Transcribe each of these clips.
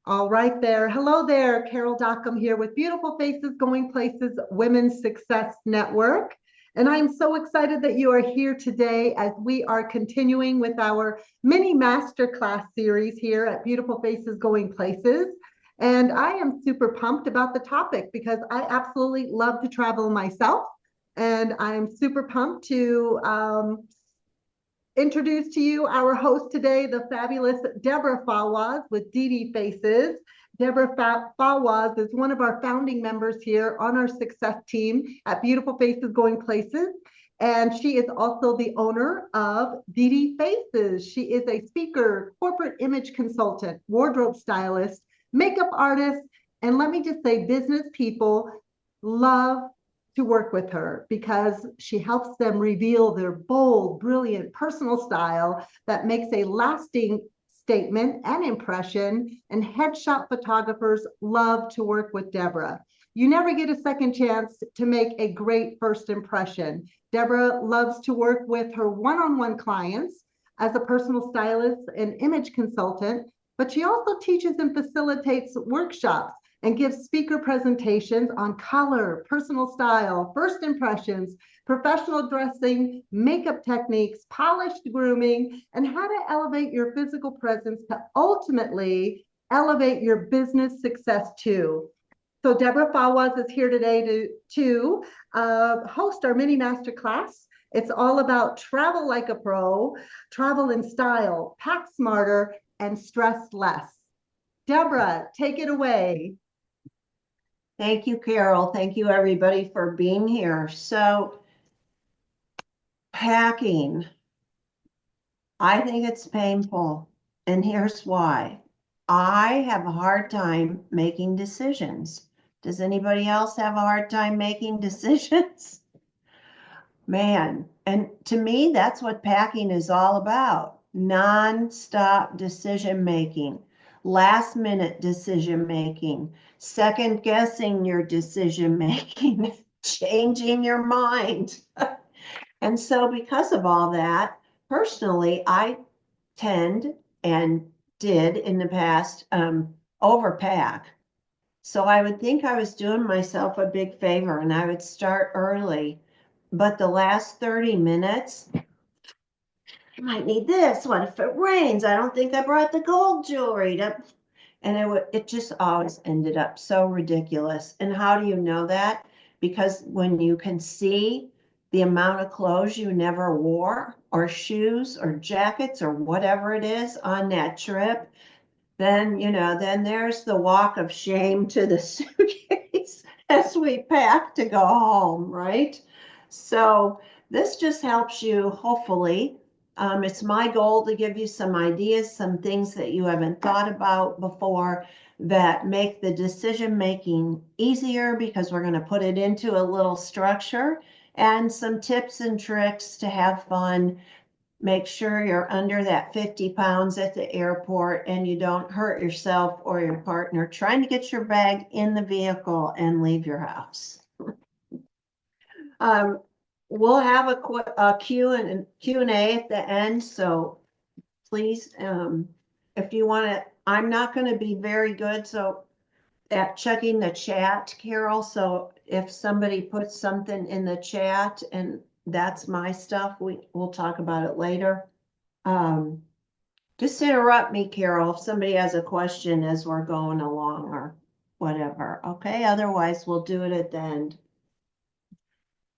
All right there. Hello there. Carol Dockum here with Beautiful Faces Going Places Women's Success Network. And I'm so excited that you are here today as we are continuing with our mini masterclass series here at Beautiful Faces Going Places. And I am super pumped about the topic because I absolutely love to travel myself. And I'm super pumped to introduce to you our host today, the fabulous Deborah Fawaz with DDFaces. Deborah Fawaz is one of our founding members here on our success team at Beautiful Faces Going Places. And she is also the owner of DDFaces. She is a speaker, corporate image consultant, wardrobe stylist, makeup artist, and let me just say, business people love to work with her because she helps them reveal their bold, brilliant personal style that makes a lasting statement and impression. And headshot photographers love to work with Deborah. You never get a second chance to make a great first impression. Deborah loves to work with her one-on-one clients as a personal stylist and image consultant, but she also teaches and facilitates workshops and gives speaker presentations on color, personal style, first impressions, professional dressing, makeup techniques, polished grooming, and how to elevate your physical presence to ultimately elevate your business success too. So Deborah Fawaz is here today to host our mini masterclass. It's all about travel like a pro, travel in style, pack smarter, and stress less. Deborah, take it away. Thank you, Carol. Thank you, everybody, for being here. So, packing, I think it's painful, and here's why. I have a hard time making decisions. Does anybody else have a hard time making decisions? Man, and to me, that's what packing is all about. Non-stop decision making, last minute decision making, second guessing your decision making, changing your mind. And so because of all that, personally, I tend and did in the past overpack. So I would think I was doing myself a big favor and I would start early. But the last 30 minutes, I might need this. What if it rains? I don't think I brought the gold jewelry to, and it just always ended up so ridiculous. And how do you know that? Because when you can see the amount of clothes you never wore, or shoes, or jackets, or whatever it is on that trip, then, then there's the walk of shame to the suitcase as we pack to go home, right? So this just helps you, hopefully. It's my goal to give you some ideas, some things that you haven't thought about before that make the decision making easier because we're going to put it into a little structure, and some tips and tricks to have fun. Make sure you're under that 50 pounds at the airport and you don't hurt yourself or your partner trying to get your bag in the vehicle and leave your house. We'll have a Q&A at the end, so please, if you want to, I'm not going to be very good at checking the chat, Carol, so if somebody puts something in the chat and that's my stuff, we'll talk about it later. Just interrupt me, Carol, if somebody has a question as we're going along or whatever, okay? Otherwise, we'll do it at the end.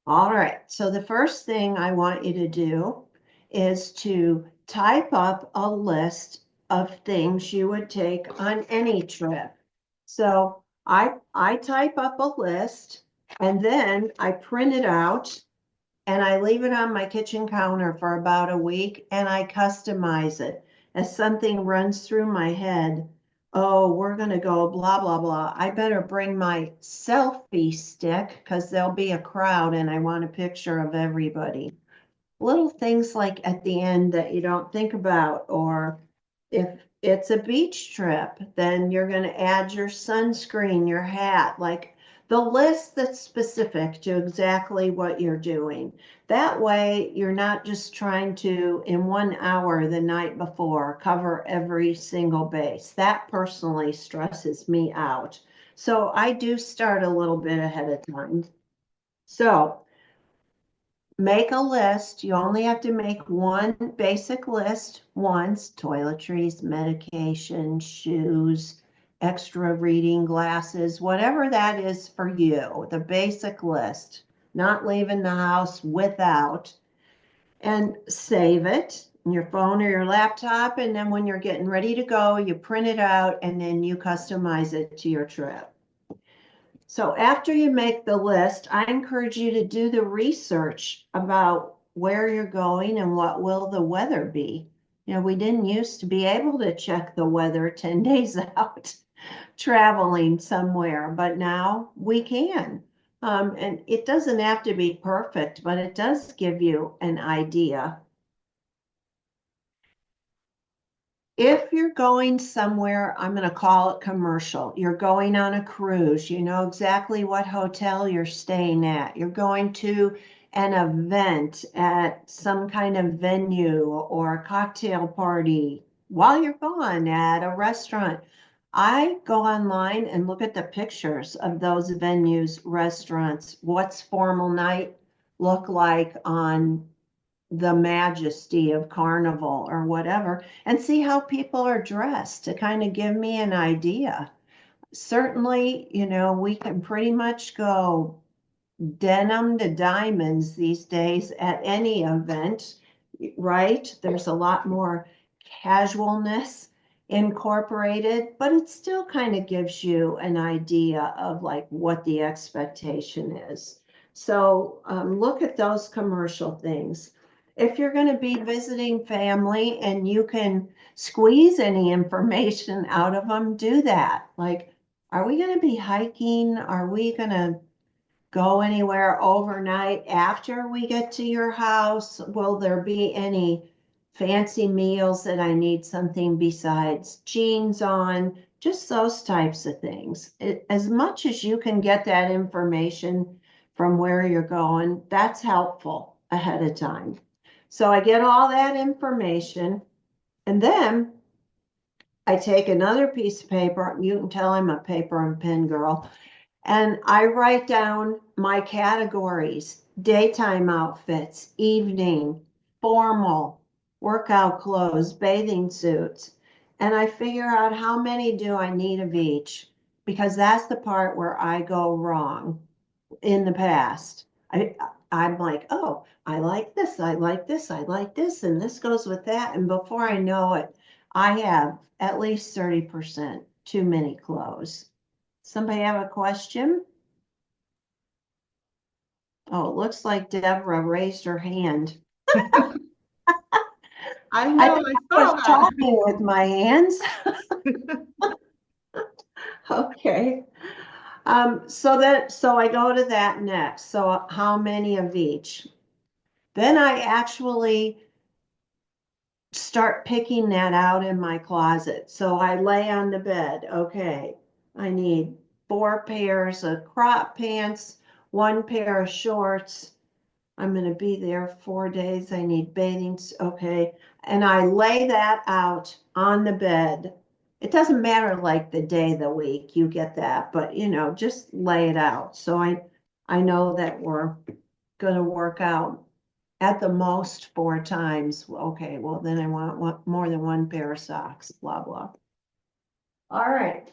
All right, so the first thing I want you to do is to type up a list of things you would take on any trip. So I type up a list and then I print it out and I leave it on my kitchen counter for about a week and I customize it as something runs through my head. Oh, we're going to go blah, blah, blah. I better bring my selfie stick because there'll be a crowd and I want a picture of everybody. Little things like at the end that you don't think about, or if it's a beach trip, then you're going to add your sunscreen, your hat, like the list that's specific to exactly what you're doing. That way, you're not just trying to, in 1 hour the night before, cover every single base. That personally stresses me out. So I do start a little bit ahead of time. So make a list. You only have to make one basic list once: toiletries, medication, shoes, extra reading glasses, whatever that is for you, the basic list, not leaving the house without, and save it in your phone or your laptop. And then when you're getting ready to go, you print it out and then you customize it to your trip. So after you make the list, I encourage you to do the research about where you're going and what will the weather be. You know, we didn't used to be able to check the weather 10 days out traveling somewhere, but now we can. And it doesn't have to be perfect, but it does give you an idea. If you're going somewhere, I'm going to call it commercial. You're going on a cruise. You know exactly what hotel you're staying at. You're going to an event at some kind of venue or a cocktail party while you're gone at a restaurant. I go online and look at the pictures of those venues, restaurants. What's formal night look like on the majesty of carnival or whatever, and see how people are dressed to kind of give me an idea. Certainly, you know, we can pretty much go denim to diamonds these days at any event, right? There's a lot more casualness incorporated, but it still kind of gives you an idea of like what the expectation is. So look at those commercial things. If you're going to be visiting family and you can squeeze any information out of them, do that. Like, are we going to be hiking? Are we going to go anywhere overnight after we get to your house? Will there be any fancy meals that I need something besides jeans on? Just those types of things. As much as you can get that information from where you're going, that's helpful ahead of time. So I get all that information, and then I take another piece of paper. You can tell I'm a paper and pen girl. And I write down my categories: daytime outfits, evening, formal, workout clothes, bathing suits. And I figure out how many do I need of each, because that's the part where I go wrong in the past. I'm like, oh, I like this, I like this, I like this, and this goes with that. And before I know it, I have at least 30% too many clothes. Somebody have a question? Oh, it looks like Deborah raised her hand. I I know, think I I saw was that. talking with my hands. Okay. So I go to that next. So how many of each? Then I actually start picking that out in my closet. So I lay on the bed. Okay, I need 4 pairs of crop pants, 1 pair of shorts. I'm going to be there 4 days. I need bathing. Okay. And I lay that out on the bed. It doesn't matter like the day of the week, you get that, but you know, just lay it out. So I know that we're going to work out at the most 4 times. Okay, well then I want more than 1 pair of socks, blah, blah. All right.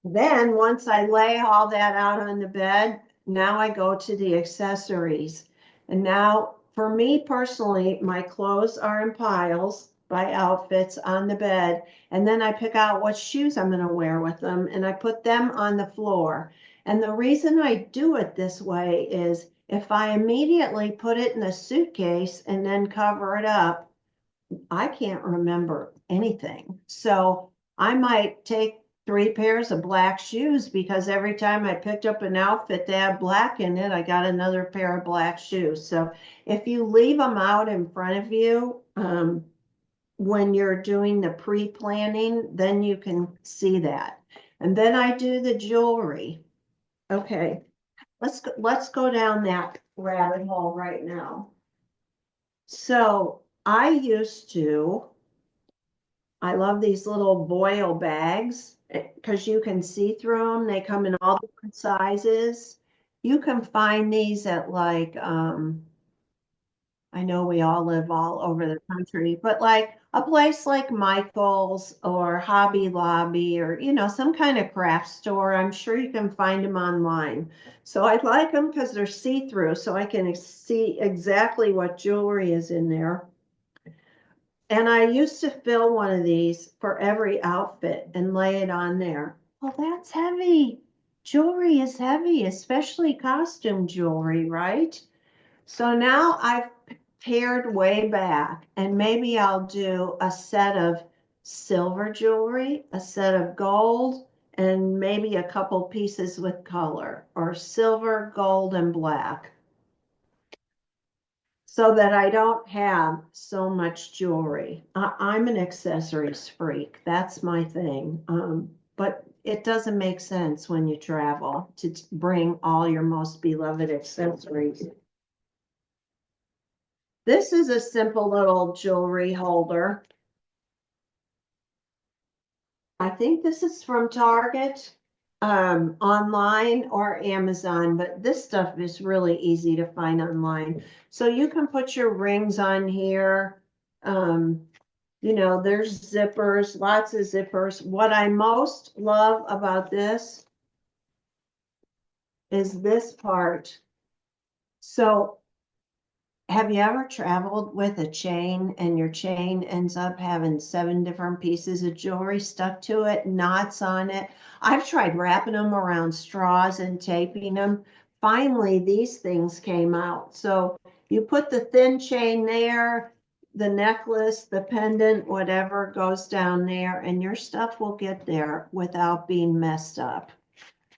Then once I lay all that out on the bed, now I go to the accessories. And now for me personally, my clothes are in piles by outfits on the bed. And then I pick out what shoes I'm going to wear with them and I put them on the floor. And the reason I do it this way is if I immediately put it in a suitcase and then cover it up, I can't remember anything. So I might take 3 pairs of black shoes because every time I picked up an outfit that had black in it, I got another pair of black shoes. So if you leave them out in front of you when you're doing the pre-planning, then you can see that. And then I do the jewelry. Okay, let's go down that rabbit hole right now. So I love these little Boyle bags because you can see through them. They come in all different sizes. You can find these at like, I know we all live all over the country, but like a place like Michael's or Hobby Lobby or, some kind of craft store, I'm sure you can find them online. So I like them because they're see-through, so I can see exactly what jewelry is in there. And I used to fill one of these for every outfit and lay it on there. Well, that's heavy. Jewelry is heavy, especially costume jewelry, right? So now I've pared way back, and maybe I'll do a set of silver jewelry, a set of gold, and maybe a couple pieces with color, or silver, gold, and black, so that I don't have so much jewelry. I'm an accessories freak. That's my thing. But it doesn't make sense when you travel to bring all your most beloved accessories. This is a simple little jewelry holder. I think this is from Target, online or Amazon, but this stuff is really easy to find online. So you can put your rings on here. There's zippers, lots of zippers. What I most love about this is this part. So have you ever traveled with a chain and your chain ends up having 7 different pieces of jewelry stuck to it, knots on it? I've tried wrapping them around straws and taping them. Finally, these things came out. So you put the thin chain there, the necklace, the pendant, whatever goes down there, and your stuff will get there without being messed up.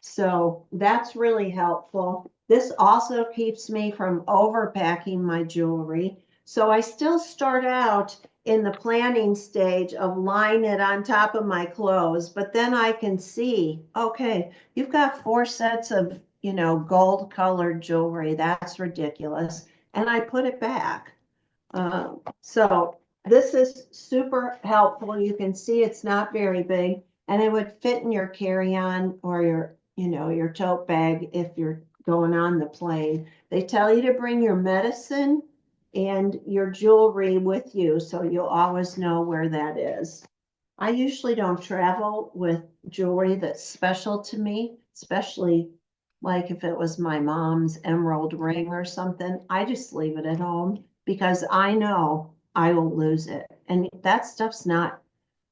So that's really helpful. This also keeps me from overpacking my jewelry. So I still start out in the planning stage of lying it on top of my clothes, but then I can see, okay, you've got 4 sets of, gold colored jewelry. That's ridiculous. And I put it back. So this is super helpful. You can see it's not very big, and it would fit in your carry-on or your tote bag if you're going on the plane. They tell you to bring your medicine and your jewelry with you, so you'll always know where that is. I usually don't travel with jewelry that's special to me, especially like if it was my mom's emerald ring or something. I just leave it at home because I know I will lose it. And that stuff's not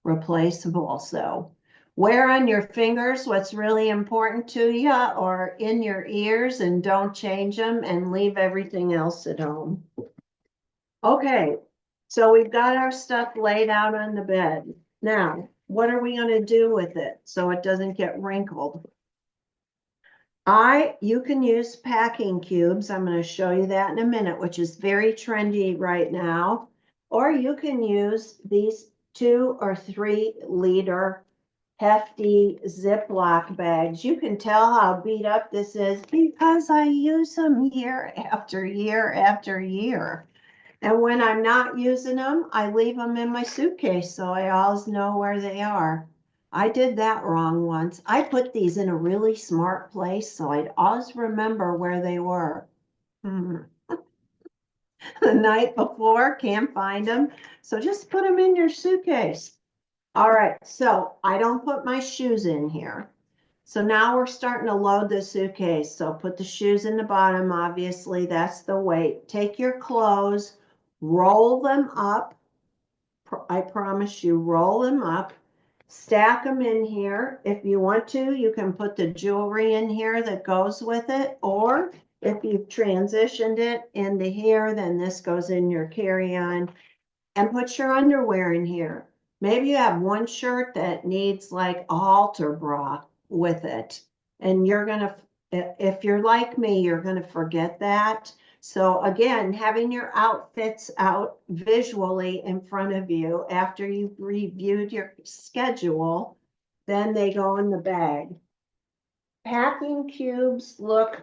replaceable. So wear on your fingers what's really important to you or in your ears, and don't change them, and leave everything else at home. Okay, so we've got our stuff laid out on the bed. Now, what are we going to do with it so it doesn't get wrinkled? You can use packing cubes. I'm going to show you that in a minute, which is very trendy right now. Or you can use these 2 or 3 liter hefty Ziploc bags. You can tell how beat up this is because I use them year after year after year. And when I'm not using them, I leave them in my suitcase so I always know where they are. I did that wrong once. I put these in a really smart place so I'd always remember where they were. The night before, can't find them. So just put them in your suitcase. All right, so I don't put my shoes in here. So now we're starting to load the suitcase. So put the shoes in the bottom, obviously, that's the weight. Take your clothes, roll them up. I promise you, roll them up. Stack them in here. If you want to, you can put the jewelry in here that goes with it. Or if you've transitioned it into here, then this goes in your carry-on. And put your underwear in here. Maybe you have one shirt that needs like a halter bra with it. And if you're like me, you're going to forget that. So again, having your outfits out visually in front of you after you've reviewed your schedule then they go in the bag. Packing cubes look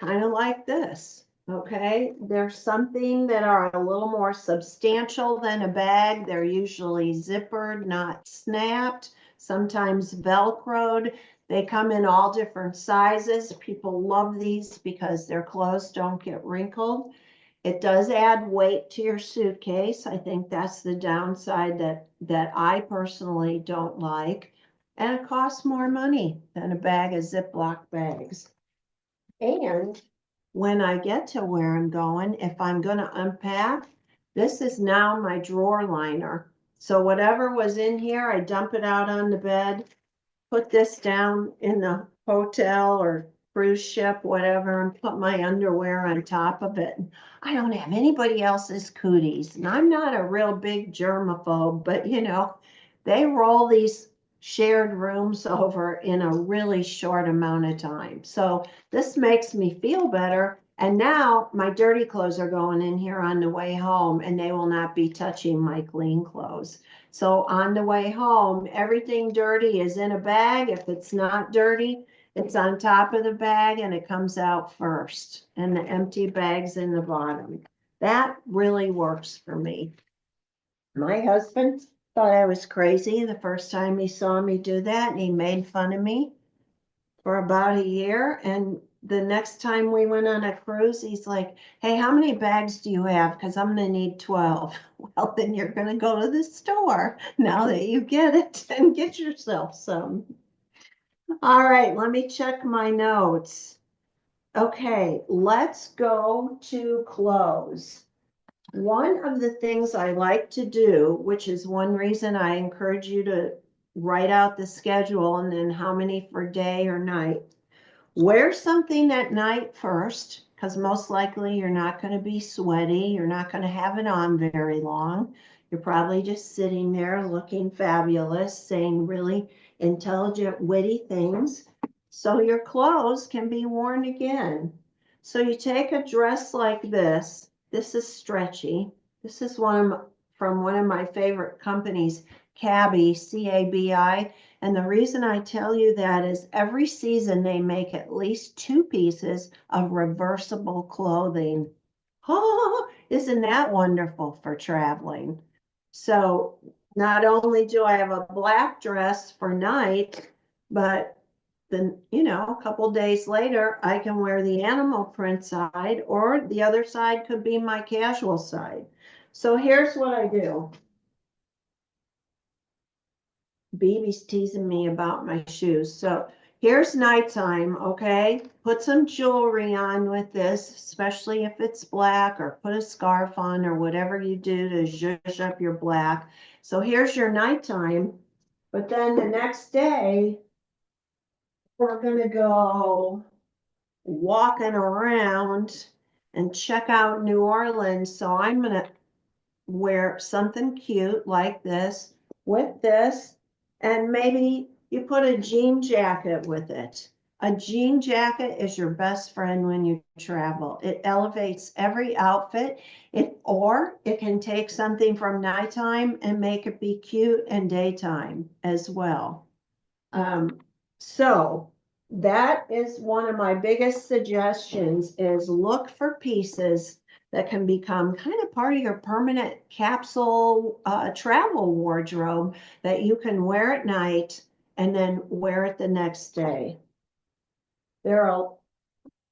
kind of like this, okay? There's something that are a little more substantial than a bag. They're usually zippered, not snapped, sometimes Velcroed. They come in all different sizes. People love these because their clothes don't get wrinkled. It does add weight to your suitcase. I think that's the downside that I personally don't like. And it costs more money than a bag of Ziploc bags. And when I get to where I'm going, if I'm going to unpack, this is now my drawer liner. So whatever was in here, I dump it out on the bed, put this down in the hotel or cruise ship, whatever, and put my underwear on top of it. I don't have anybody else's cooties. And I'm not a real big germaphobe, but you know, they roll these shared rooms over in a really short amount of time. So this makes me feel better. And now my dirty clothes are going in here on the way home, and they will not be touching my clean clothes. So on the way home, everything dirty is in a bag. If it's not dirty, it's on top of the bag and it comes out first, and the empty bag's in the bottom. That really works for me. My husband thought I was crazy the first time he saw me do that, and he made fun of me for about a year. And the next time we went on a cruise, he's like, hey, how many bags do you have? Because I'm going to need 12. Well, then you're going to go to the store now that you get it and get yourself some. All right, let me check my notes. Okay, let's go to clothes. One of the things I like to do, which is one reason I encourage you to write out the schedule and then how many for day or night. Wear something at night first, because most likely you're not going to be sweaty. You're not going to have it on very long. You're probably just sitting there looking fabulous, saying really intelligent, witty things. So your clothes can be worn again. So you take a dress like this. This is stretchy. This is from one of my favorite companies, Cabi, C-A-B-I. And the reason I tell you that is every season they make at least 2 pieces of reversible clothing. Oh, isn't that wonderful for traveling? So not only do I have a black dress for night, but then, you know, a couple days later, I can wear the animal print side, or the other side could be my casual side. So here's what I do. Baby's teasing me about my shoes. So here's nighttime, okay? Put some jewelry on with this, especially if it's black, or put a scarf on, or whatever you do to zhuzh up your black. So here's your nighttime. But then the next day, we're gonna go walking around and check out New Orleans. So I'm gonna wear something cute like this with this, and maybe you put a jean jacket with it. A jean jacket is your best friend when you travel. It elevates every outfit. Or it can take something from nighttime and make it be cute and daytime as well. So that is one of my biggest suggestions, is look for pieces that can become kind of part of your permanent capsule travel wardrobe that you can wear at night and then wear it the next day.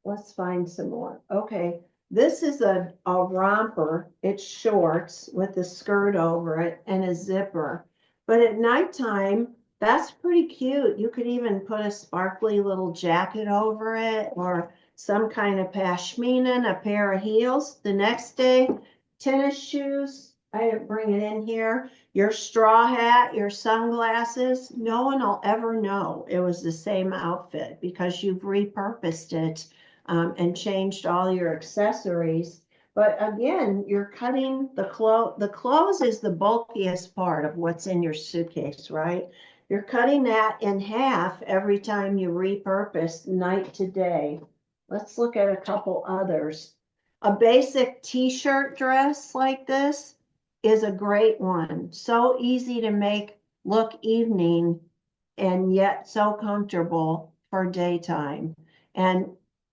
Let's find some more. Okay, this is a romper. It's shorts with a skirt over it and a zipper. But at nighttime, that's pretty cute. You could even put a sparkly little jacket over it, or some kind of pashmina and a pair of heels. The next day, tennis shoes. I didn't bring it in here. Your straw hat, your sunglasses. No one will ever know it was the same outfit because you've repurposed it and changed all your accessories. But again, you're cutting the clothes is the bulkiest part of what's in your suitcase, right? You're cutting that in half every time you repurpose night to day. Let's look at a couple others. A basic t-shirt dress like this is a great one. So easy to make look evening and yet so comfortable for daytime. And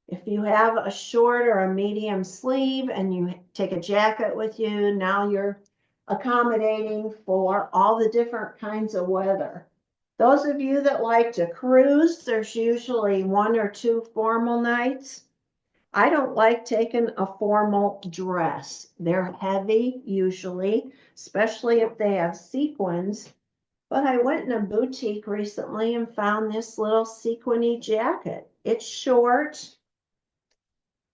if you have a short or a medium sleeve and you take a jacket with you, now you're accommodating for all the different kinds of weather. Those of you that like to cruise, there's usually 1 or 2 formal nights. I don't like taking a formal dress. They're heavy usually, especially if they have sequins. But I went in a boutique recently and found this little sequiny jacket. It's short.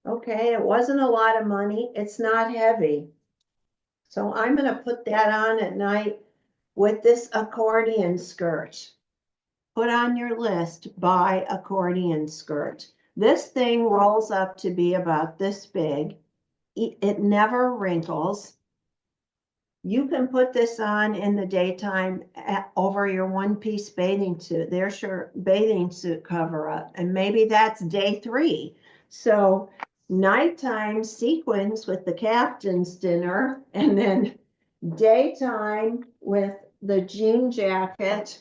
Okay, it wasn't a lot of money. It's not heavy. So I'm going to put that on at night with this accordion skirt. Put on your list, buy accordion skirt. This thing rolls up to be about this big. It never wrinkles. You can put this on in the daytime over your one-piece bathing suit. There's your bathing suit cover up. And maybe that's day 3. So nighttime sequins with the captain's dinner, and then daytime with the jean jacket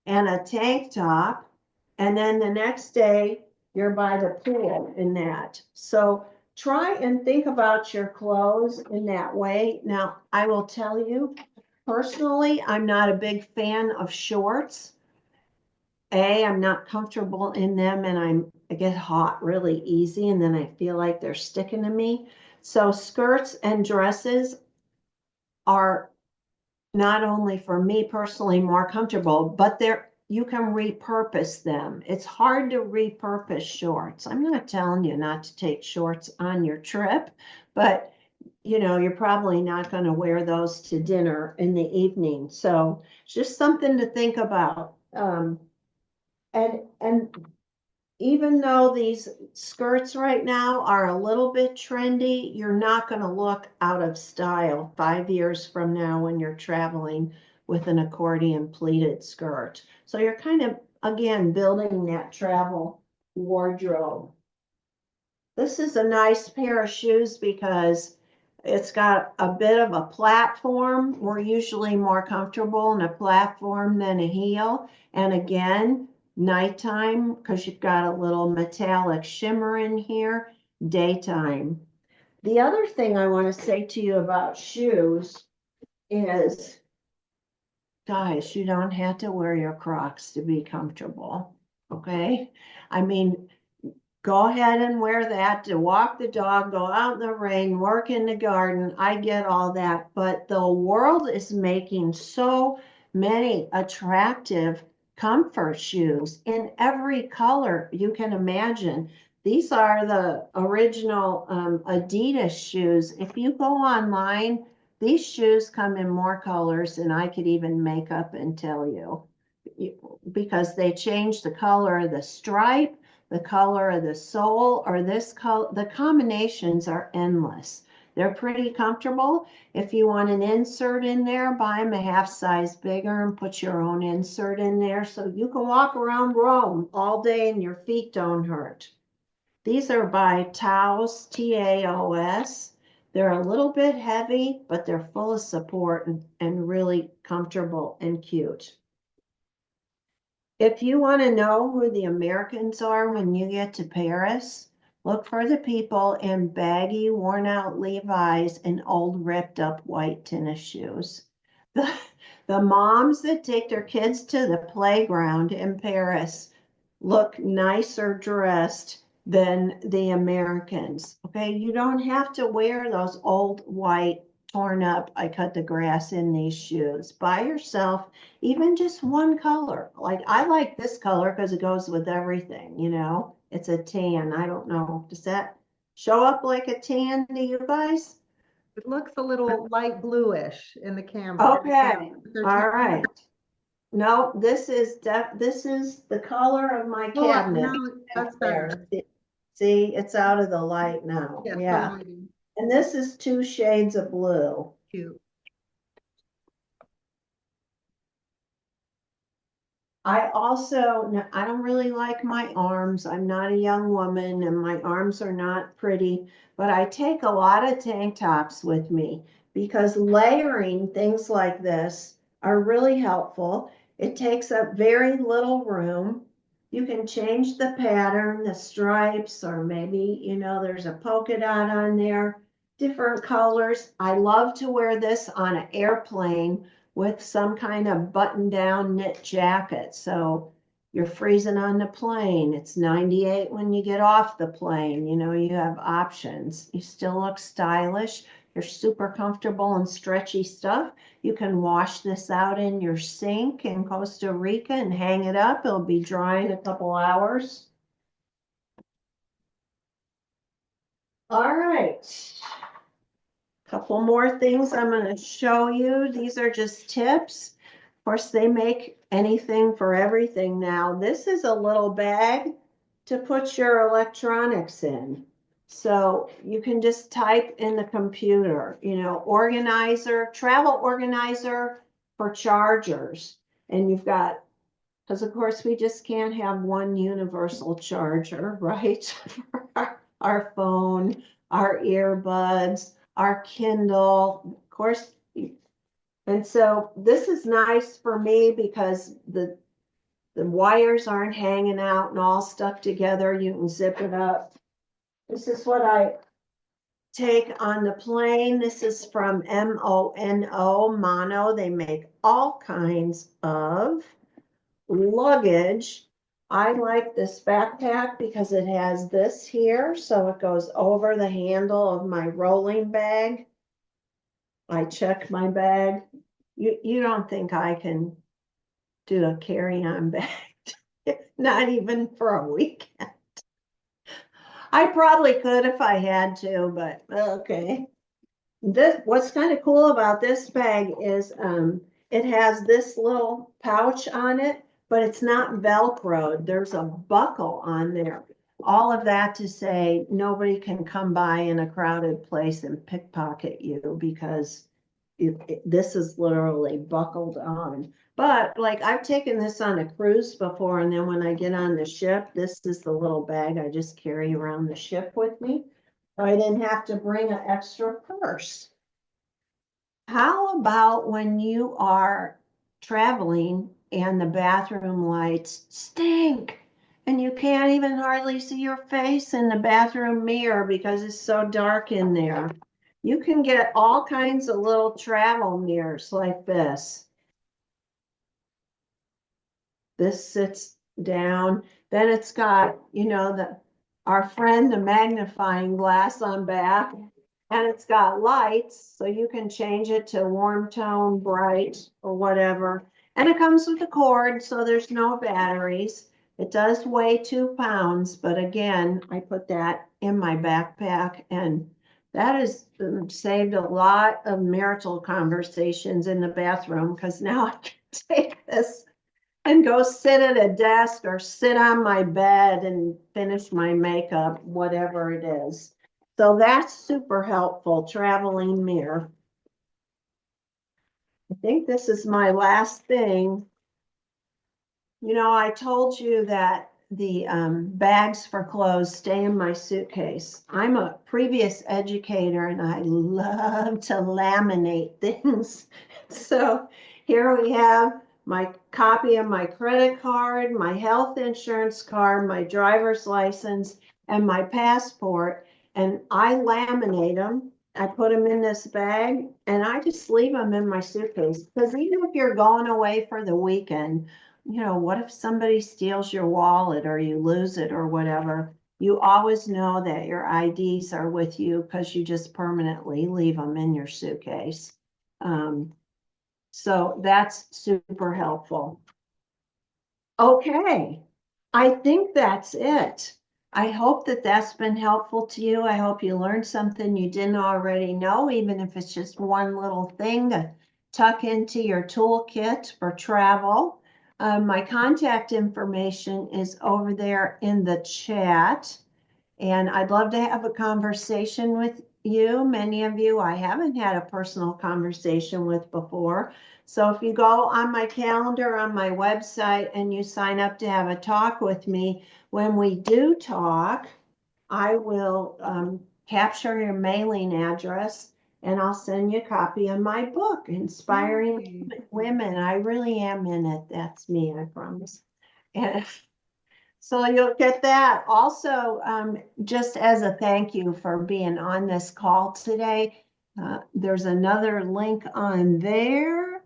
and a tank top. And then the next day you're by the pool in that. So try and think about your clothes in that way. Now, I will tell you, personally, I'm not a big fan of shorts. I'm not comfortable in them, and I get hot really easy, and then I feel like they're sticking to me. So skirts and dresses are not only for me personally more comfortable, but you can repurpose them. It's hard to repurpose shorts. I'm not telling you not to take shorts on your trip, but you're probably not going to wear those to dinner in the evening. So just something to think about. And even though these skirts right now are a little bit trendy, you're not going to look out of style 5 years from now when you're traveling with an accordion pleated skirt. So you're kind of, again, building that travel wardrobe. This is a nice pair of shoes because it's got a bit of a platform. We're usually more comfortable in a platform than a heel. And again, nighttime, because you've got a little metallic shimmer in here, daytime. The other thing I want to say to you about shoes is, guys, you don't have to wear your Crocs to be comfortable, okay? I mean, go ahead and wear that to walk the dog, go out in the rain, work in the garden. I get all that, but the world is making so many attractive comfort shoes in every color you can imagine. These are the original Adidas shoes. If you go online, these shoes come in more colors than I could even make up and tell you, because they change the color of the stripe, the color of the sole, or this color. The combinations are endless. They're pretty comfortable. If you want an insert in there, buy them a half size bigger and put your own insert in there so you can walk around Rome all day and your feet don't hurt. These are by Taos, Taos. They're a little bit heavy, but they're full of support and really comfortable and cute. If you want to know who the Americans are when you get to Paris, look for the people in baggy, worn-out Levi's and old, ripped-up white tennis shoes. The moms that take their kids to the playground in Paris look nicer dressed than the Americans. Okay, you don't have to wear those old, white, torn up, I cut the grass in these shoes. Buy yourself even just one color. Like, I like this color because it goes with everything, It's a tan. I don't know. Does that show up like a tan to you guys? It looks a little light bluish in the camera. Okay, all right. No, this is the color of my cabinet. No, that's better. See, it's out of the light now. Yes, Yeah. And this is 2 shades of blue. Cute. I don't really like my arms. I'm not a young woman and my arms are not pretty, but I take a lot of tank tops with me because layering things like this are really helpful. It takes up very little room. You can change the pattern, the stripes, or maybe, there's a polka dot on there, different colors. I love to wear this on an airplane with some kind of button-down knit jacket. So you're freezing on the plane. It's 98 when you get off the plane. You have options. You still look stylish. You're super comfortable and stretchy stuff. You can wash this out in your sink in Costa Rica and hang it up. It'll be dry in a couple hours. All right. Couple more things I'm going to show you. These are just tips. Of course, they make anything for everything now. This is a little bag to put your electronics in. So you can just type in the computer, organizer, travel organizer for chargers. And you've got, because of course we just can't have one universal charger, right? For our phone, our earbuds, our Kindle, of course. And so this is nice for me because the wires aren't hanging out and all stuck together. You can zip it up. This is what I take on the plane. This is from Mono. They make all kinds of luggage. I like this backpack because it has this here, so it goes over the handle of my rolling bag. I check my bag. You don't think I can do a carry-on bag? Not even for a weekend. I probably could if I had to, but okay. What's kind of cool about this bag is it has this little pouch on it, but it's not Velcroed. There's a buckle on there. All of that to say nobody can come by in a crowded place and pickpocket you because this is literally buckled on. But like I've taken this on a cruise before, and then when I get on the ship, this is the little bag I just carry around the ship with me. I didn't have to bring an extra purse. How about when you are traveling and the bathroom lights stink and you can't even hardly see your face in the bathroom mirror because it's so dark in there? You can get all kinds of little travel mirrors like this. This sits down. Then it's got, our friend, the magnifying glass on back, and it's got lights, so you can change it to warm tone, bright, or whatever. And it comes with a cord, so there's no batteries. It does weigh 2 pounds, but again, I put that in my backpack, and that has saved a lot of marital conversations in the bathroom because now I can take this and go sit at a desk or sit on my bed and finish my makeup, whatever it is. So that's super helpful, traveling mirror. I think this is my last thing. I told you that the bags for clothes stay in my suitcase. I'm a previous educator and I love to laminate things. So here we have my copy of my credit card, my health insurance card, my driver's license, and my passport. And I laminate them. I put them in this bag and I just leave them in my suitcase. Because even if you're going away for the weekend, what if somebody steals your wallet or you lose it or whatever? You always know that your IDs are with you because you just permanently leave them in your suitcase. So that's super helpful. Okay, I think that's it. I hope that that's been helpful to you. I hope you learned something you didn't already know, even if it's just one little thing to tuck into your toolkit for travel. My contact information is over there in the chat, and I'd love to have a conversation with you. Many of you I haven't had a personal conversation with before. So if you go on my calendar on my website and you sign up to have a talk with me, when we do talk, I will capture your mailing address and I'll send you a copy of my book, Inspiring Yay. Women. I really am in it. That's me, I promise. And so you'll get that. Also, just as a thank you for being on this call today, there's another link on there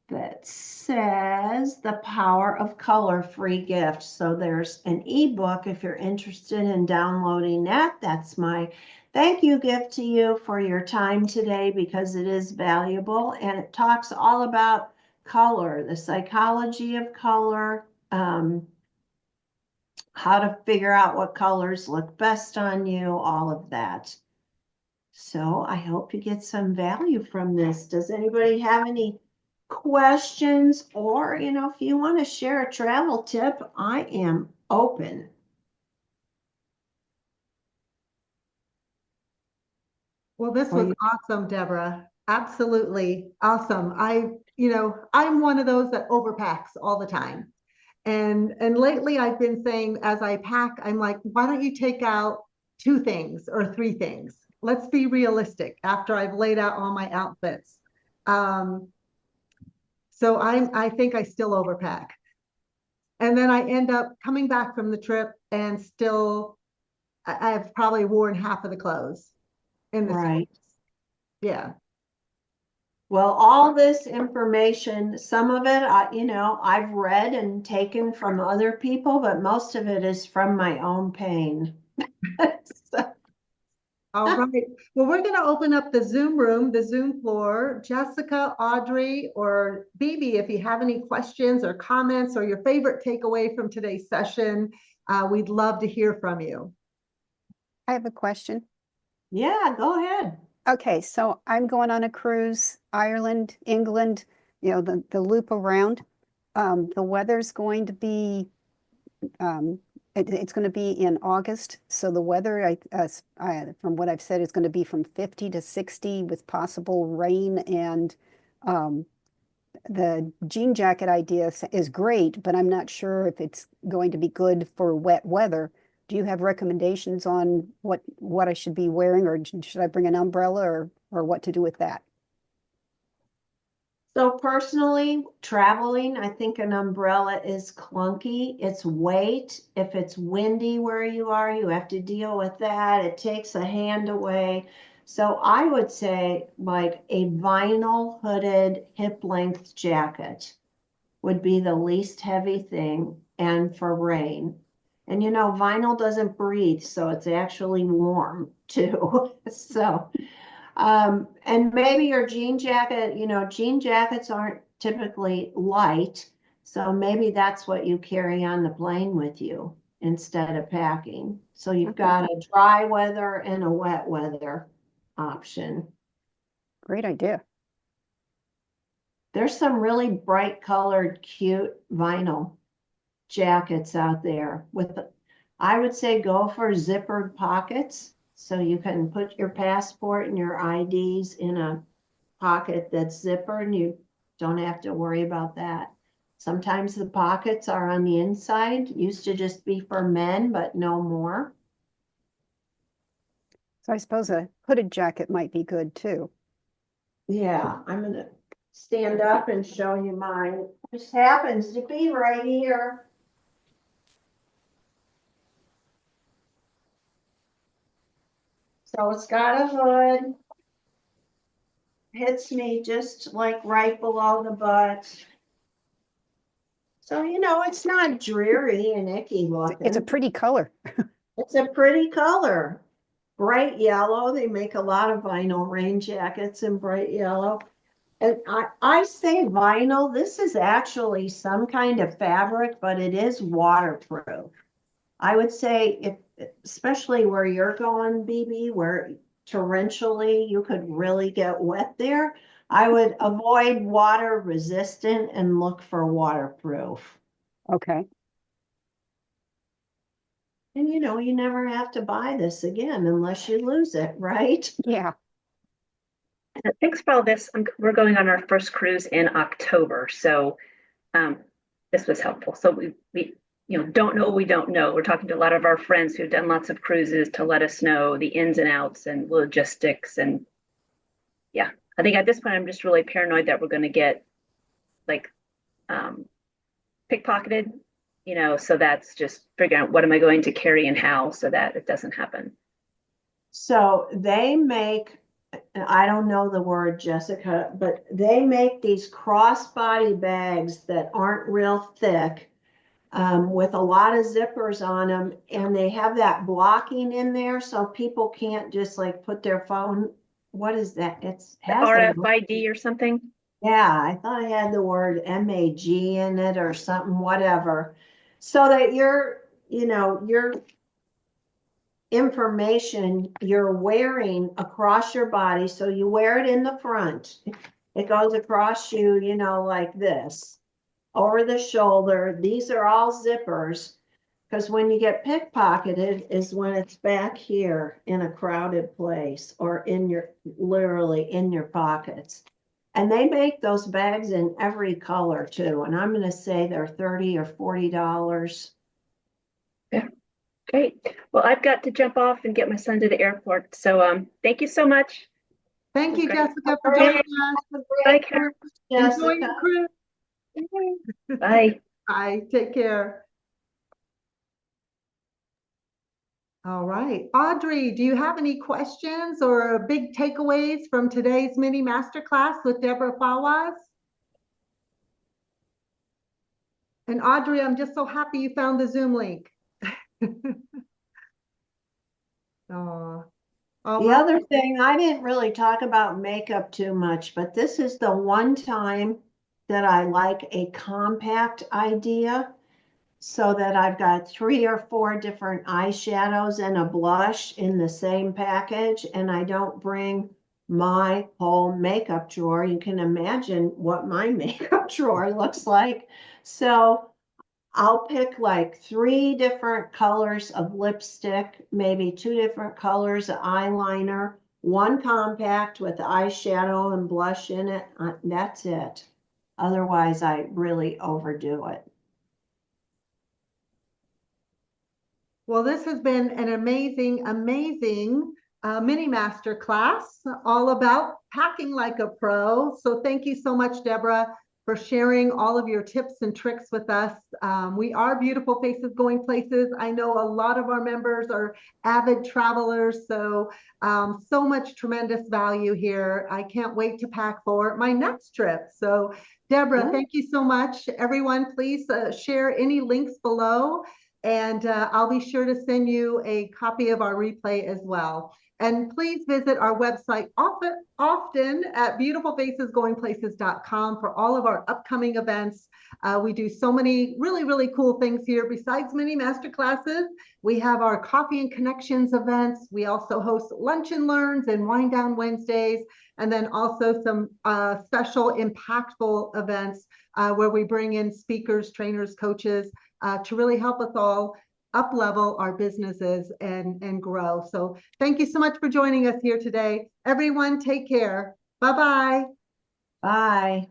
that says The Power of Color free gift. So there's an ebook if you're interested in downloading that. That's my thank you gift to you for your time today, because it is valuable, and it talks all about color, the psychology of color, how to figure out what colors look best on you, all of that. So I hope you get some value from this. Does anybody have any questions? Or, if you want to share a travel tip, I am open. Well, this was awesome, Deborah. Absolutely awesome. I'm one of those that overpacks all the time. And lately I've been saying, as I pack, I'm like, why don't you take out two things or three things? Let's be realistic after I've laid out all my outfits. Um, so I think I still overpack. And then I end up coming back from the trip and still I've probably worn half of the clothes in the Right. yeah. Well, all this information, some of it, I've read and taken from other people, but most of it is from my own pain. So, All right. Well, we're going to open up the Zoom room, the Zoom floor. Jessica, Audrey, or Bibi, if you have any questions or comments or your favorite takeaway from today's session, we'd love to hear from you. I have a question. yeah, go ahead. Okay, so I'm going on a cruise, Ireland, England, the loop around. The weather's going to be, it's going to be in August. So the weather, from what I've said, is going to be from 50 to 60 with possible rain. And the jean jacket idea is great, but I'm not sure if it's going to be good for wet weather. Do you have recommendations on what I should be wearing, or should I bring an umbrella, or what to do with that? So personally, traveling, I think an umbrella is clunky. It's weight. If it's windy where you are, you have to deal with that. It takes a hand away. So I would say like a vinyl hooded hip length jacket would be the least heavy thing, and for rain. And vinyl doesn't breathe, so it's actually warm too. So and maybe your jean jacket, jean jackets aren't typically light. So maybe that's what you carry on the plane with you instead of packing. So you've got a dry weather and a wet weather option. Great idea. There's some really bright colored, cute vinyl jackets out there I would say go for zippered pockets. So you can put your passport and your IDs in a pocket that's zippered, and you don't have to worry about that. Sometimes the pockets are on the inside. Used to just be for men, but no more. So I suppose a hooded jacket might be good too. Yeah, I'm gonna stand up and show you mine. This happens to be right here. So it's got a hood. Hits me just like right below the butt. So, it's not dreary and icky looking. It's a pretty color. It's a pretty color. Bright yellow. They make a lot of vinyl rain jackets in bright yellow. And I say vinyl. This is actually some kind of fabric, but it is waterproof. I would say, especially where you're going, Bibi, where torrentially you could really get wet there, I would avoid water resistant and look for waterproof. Okay. And you never have to buy this again unless you lose it, right? Yeah. Thanks for all this. We're going on our first cruise in October, so this was helpful. So we don't know what we don't know. We're talking to a lot of our friends who've done lots of cruises to let us know the ins and outs and logistics, and yeah, I think at this point, I'm just really paranoid that we're going to get like pickpocketed, so that's just figuring out what am I going to carry and how so that it doesn't happen. So they make, and I don't know the word, Jessica, but they make these crossbody bags that aren't real thick, with a lot of zippers on them, and they have that blocking in there so people can't just like put their phone. What is that? It's has a, RFID or something. yeah, I thought it had the word MAG in it or something, whatever. So that your information you're wearing across your body. So you wear it in the front. It goes across you, like this, over the shoulder. These are all zippers, because when you get pickpocketed is when it's back here in a crowded place or literally in your pockets. And they make those bags in every color too. And I'm going to say they're $30 or $40. Yeah, great. Well, I've got to jump off and get my son to the airport. So thank you so much. Thank you, Okay. Jessica, for joining us. Bye, Karen. Enjoy your cruise. Bye. Bye. Take care. All right. Audrey, do you have any questions or big takeaways from today's mini masterclass with Deborah Fawaz? And Audrey, I'm just so happy you found the Zoom link. Oh, The other thing, I didn't really talk about makeup too much, but this is the one time that I like a compact idea, so that I've got 3 or 4 different eyeshadows and a blush in the same package, and I don't bring my whole makeup drawer. You can imagine what my makeup drawer looks like. So I'll pick like 3 different colors of lipstick, maybe 2 different colors of eyeliner, 1 compact with eyeshadow and blush in it. That's it. Otherwise, I really overdo it. well, this has been an amazing, amazing mini master class all about packing like a pro. So thank you so much, Deborah, for sharing all of your tips and tricks with us. We are Beautiful Faces Going Places. I know a lot of our members are avid travelers, so so much tremendous value here. I can't wait to pack for my next trip. So Deborah, thank you so much. Everyone, please share any links below, and I'll be sure to send you a copy of our replay as well. And please visit our website often at beautifulfacesgoingplaces.com for all of our upcoming events. We do so many really, really cool things here. Besides mini masterclasses, we have our Coffee and Connections events. We also host Lunch and Learns and Wind Down Wednesdays, and then also some special impactful events where we bring in speakers, trainers, coaches to really help us all up level our businesses and grow. So thank you so much for joining us here today. Everyone, take care. Bye-bye. Bye.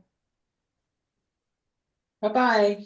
Bye-bye.